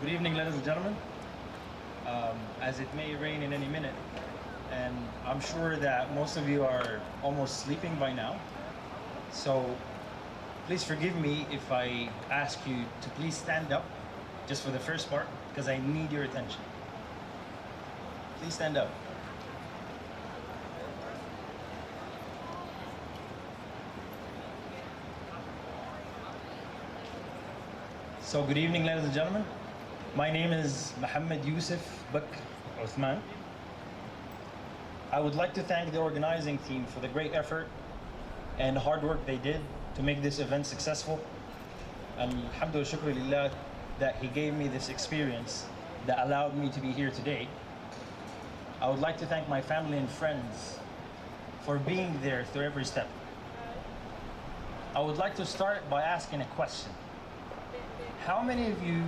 Good evening, ladies and gentlemen. As it may rain in any minute, and I'm sure that most of you are almost sleeping by now. So please forgive me if I ask you to please stand up just for the first part, because I need your attention. Please stand up. So good evening, ladies and gentlemen. My name is Mohamed Yousif Uthman. I would like to thank the organizing team for the great effort and hard work they did to make this event successful. Alhamdulillah, shukr that he gave me this experience that allowed me to be here today. I would like to thank my family and friends for being there through every step. I would like to start by asking a question. How many of you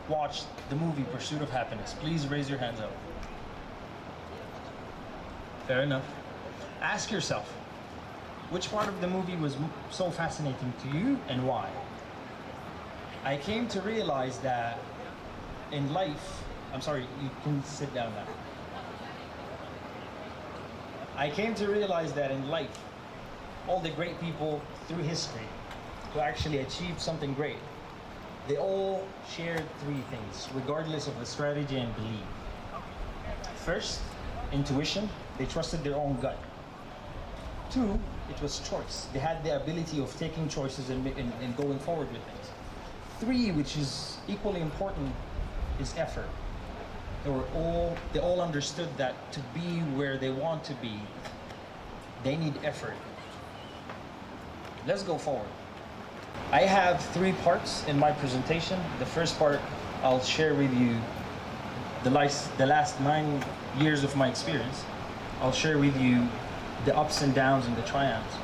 watched the movie Pursuit of Happiness? Please raise your hands up. Fair enough. Ask yourself, which part of the movie was so fascinating to you and why? I came to realize that in life, I'm sorry, you can sit down now. I came to realize that in life, all the great people through history who actually achieved something great, they all shared three things, regardless of the strategy and belief. First, intuition. They trusted their own gut. Two, it was choice. They had the ability of taking choices and going forward with things. Three, which is equally important, is effort. They all understood that to be where they want to be, they need effort. Let's go forward. I have three parts in my presentation. The first part, I'll share with you the last 9 years of my experience. I'll share with you the ups and downs and the triumphs.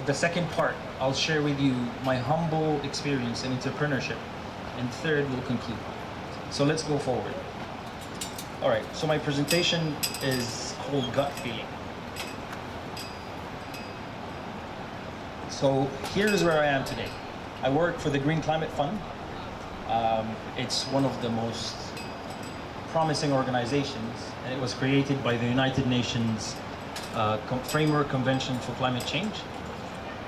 The second part, I'll share with you my humble experience in entrepreneurship. And third, we'll conclude. So let's go forward. All right, so my presentation is called Gut Feeling. So here's where I am today. I work for the Green Climate Fund. It's one of the most promising organizations, and it was created by the United Nations Framework Convention for Climate Change.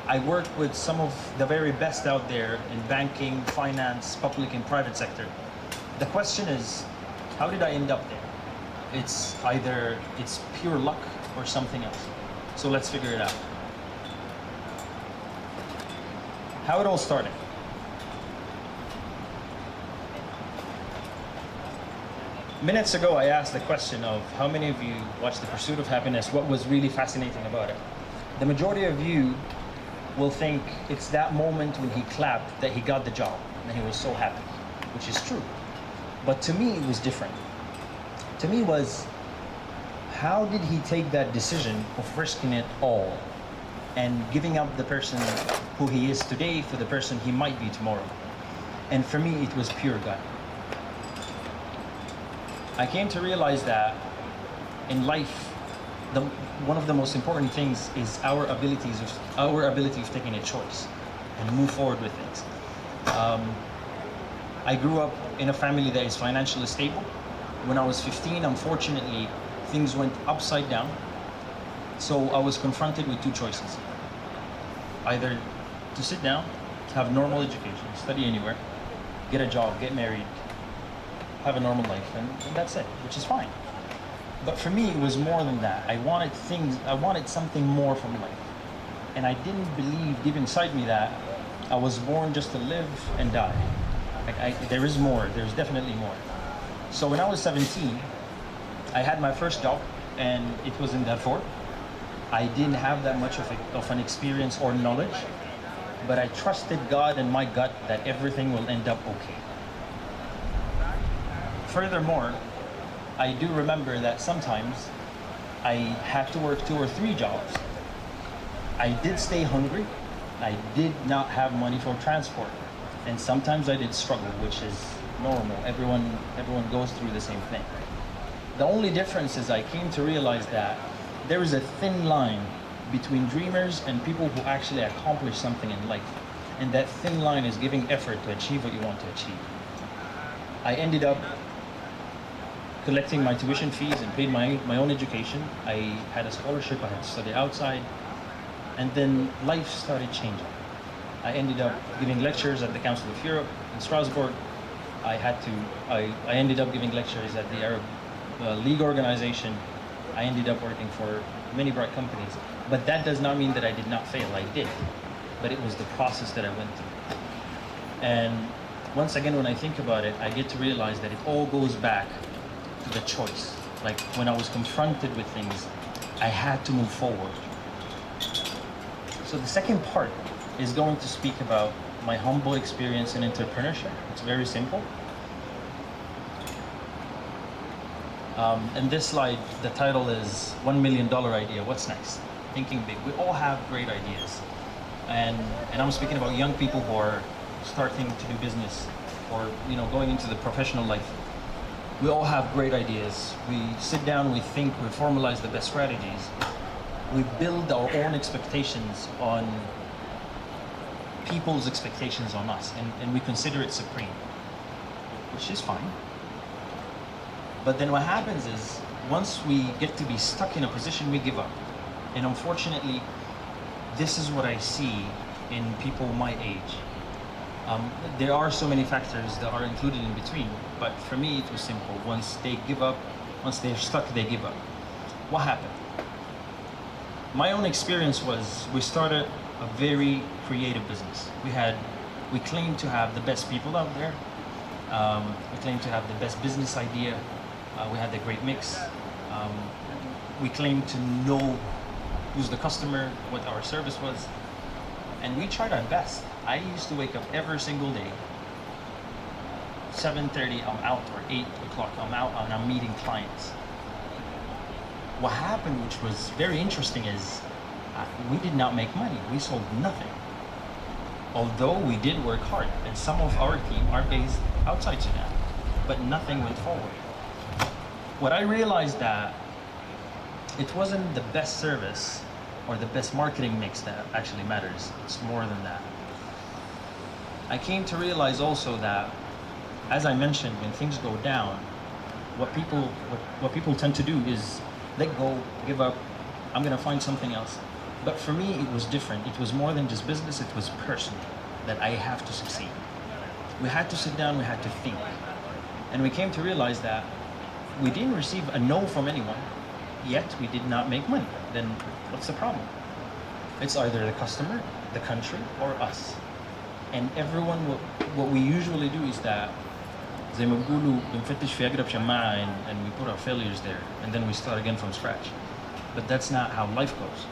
I work with some of the very best out there in banking, finance, public and private sector. The question is, how did I end up there? It's either it's pure luck or something else. So let's figure it out. How it all started. Minutes ago, I asked the question of how many of you watched The Pursuit of Happiness, what was really fascinating about it? The majority of you will think it's that moment when he clapped that he got the job and he was so happy, which is true. But to me, it was different. To me, it was, how did he take that decision of risking it all and giving up the person who he is today for the person he might be tomorrow? And for me, it was pure gut. I came to realize that in life, one of the most important things is our ability of taking a choice and move forward with things. I grew up in a family that is financially stable. When I was 15, unfortunately, things went upside down. So I was confronted with two choices. Either to sit down, have normal education, study anywhere, get a job, get married, have a normal life, and that's it, which is fine. But for me, it was more than that. I wanted something more from life. And I didn't believe deep inside me that I was born just to live and die. There is more, there's definitely more. So when I was 17, I had my first job, and it was in Darfur. I didn't have that much of an experience or knowledge, but I trusted God and my gut that everything will end up okay. Furthermore, I do remember that sometimes I had to work 2 or 3 jobs. I did stay hungry. I did not have money for transport. And sometimes I did struggle, which is normal. Everyone goes through the same thing. The only difference is I came to realize that there is a thin line between dreamers and people who actually accomplish something in life. And that thin line is giving effort to achieve what you want to achieve. I ended up collecting my tuition fees and paid my own education. I had a scholarship, I had to study outside, and then life started changing. I ended up giving lectures at the Council of Europe in Strasbourg. I ended up giving lectures at the Arab League organization. I ended up working for many bright companies. But that does not mean that I did not fail. I did. But it was the process that I went through. And once again, when I think about it, I get to realize that it all goes back to the choice. Like when I was confronted with things, I had to move forward. So the second part is going to speak about my humble experience in entrepreneurship. It's very simple. And this slide, the title is $1 million idea. What's next? Thinking big. We all have great ideas. And I'm speaking about young people who are starting to do business or going into the professional life. We all have great ideas. We sit down, we think, we formalize the best strategies. We build our own expectations on people's expectations on us, and we consider it supreme, which is fine. But then what happens is, once we get to be stuck in a position, we give up. And unfortunately, this is what I see in people my age. There are so many factors that are included in between, but for me it was simple. Once they give up, once they're stuck, they give up. What happened? My own experience was we started a very creative business. We claimed to have the best people out there. We claimed to have the best business idea. We had the great mix. We claimed to know who's the customer, what our service was, and we tried our best. I used to wake up every single day. 7:30, I'm out, or 8 o'clock, I'm out and I'm meeting clients. What happened, which was very interesting, is we did not make money. We sold nothing. Although we did work hard, and some of our team are based outside Sudan, but nothing went forward. What I realized that it wasn't the best service or the best marketing mix that actually matters. It's more than that. I came to realize also that, as I mentioned, when things go down, what people tend to do is let go, give up, I'm gonna find something else. But for me, it was different. It was more than just business, it was personal, that I have to succeed. We had to sit down, we had to think. And we came to realize that we didn't receive a no from anyone, yet we did not make money. Then what's the problem? It's either the customer, the country, or us. And everyone, what we usually do is that زي ما بيقولوا بنفتش في أقرب شماعة and we put our failures there and then we start again from scratch. But that's not how life goes.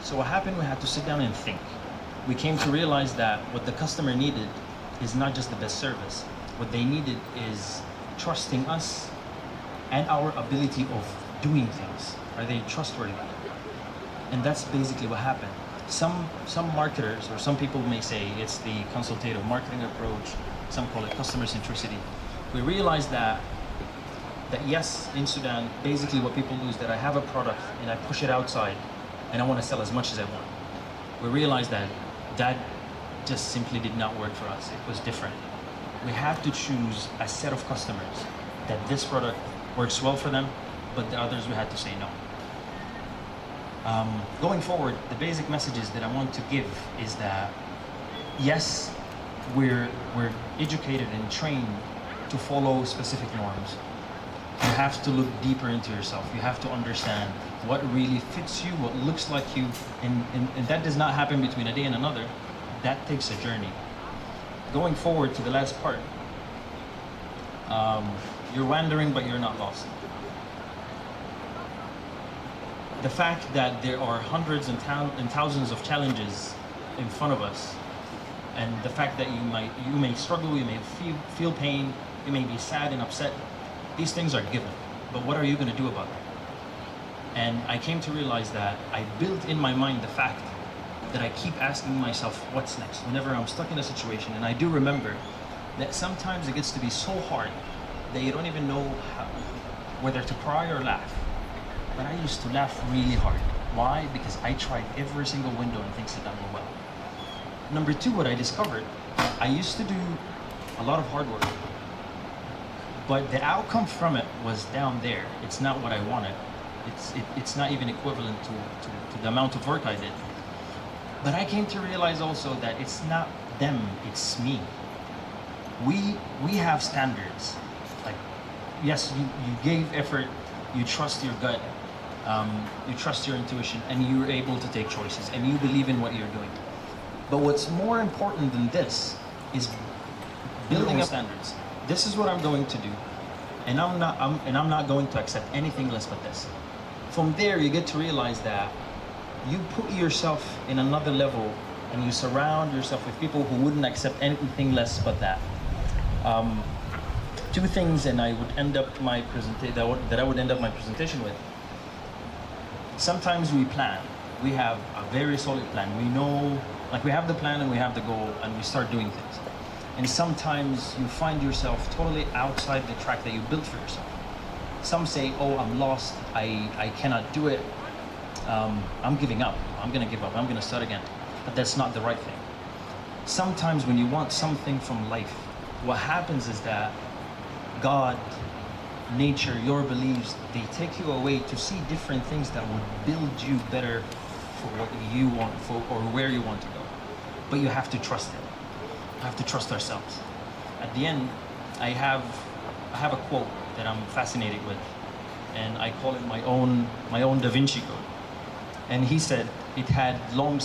So what happened, we had to sit down and think. We came to realize that what the customer needed is not just the best service. What they needed is trusting us and our ability of doing things. Are they trustworthy? And that's basically what happened. Some marketers, or some people may say it's the consultative marketing approach, some call it customer centricity. We realized that yes, in Sudan, basically what people do is that I have a product and I push it outside and I want to sell as much as I want. We realized that just simply did not work for us. It was different. We have to choose a set of customers that this product works well for them, but the others we had to say no. Going forward, the basic messages that I want to give is that yes, we're educated and trained to follow specific norms. You have to look deeper into yourself. You have to understand what really fits you, what looks like you, and that does not happen between a day and another. That takes a journey. Going forward to the last part, you're wandering, but you're not lost. The fact that there are hundreds and thousands of challenges in front of us, and the fact that you may struggle, you may feel pain, you may be sad and upset, these things are given. But what are you going to do about it? And I came to realize that I built in my mind the fact that I keep asking myself, what's next? Whenever I'm stuck in a situation, and I do remember that sometimes it gets to be so hard that you don't even know whether to cry or laugh. But I used to laugh really hard. Why? Because I tried every single window and things had done well. Number two, what I discovered, I used to do a lot of hard work. but the outcome from it was down there. It's not what I wanted. It's not even equivalent to the amount of work I did. But I came to realize also that it's not them, it's me. We have standards. Like, yes, you gave effort, you trust your gut, you trust your intuition, and you're able to take choices, and you believe in what you're doing. But what's more important than this is building up standards. This is what I'm going to do, and I'm not going to accept anything less but this. From there, you get to realize that you put yourself in another level, and you surround yourself with people who wouldn't accept anything less but that. Two things, and I would end up my presentation with. Sometimes we plan. We have a very solid plan. We know, like, we have the plan and we have the goal, and we start doing things. And sometimes you find yourself totally outside the track that you built for yourself. Some say, oh, I'm lost, I cannot do it, I'm giving up, I'm gonna give up, I'm gonna start again. But that's not the right thing. Sometimes when you want something from life, what happens is that God, nature, your beliefs, they take you away to see different things that would build you better for what you want, or where you want to go. But you have to trust it. You have to trust ourselves. At the end, I have a quote that I'm fascinated with, and I call it my own Da Vinci Code. And he said, it had long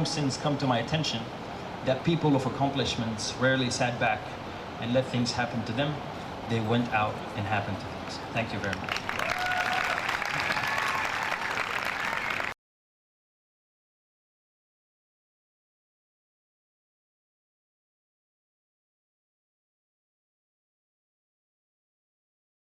since come to my attention that people of accomplishments rarely sat back and let things happen to them. They went out and happened to things. Thank you very much.